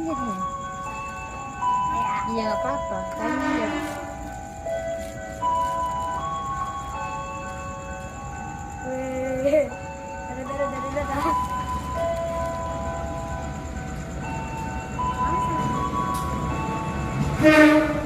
lihat nih. Iya nggak apa-apa. Kalian lihat. Weh, dadah. Awas,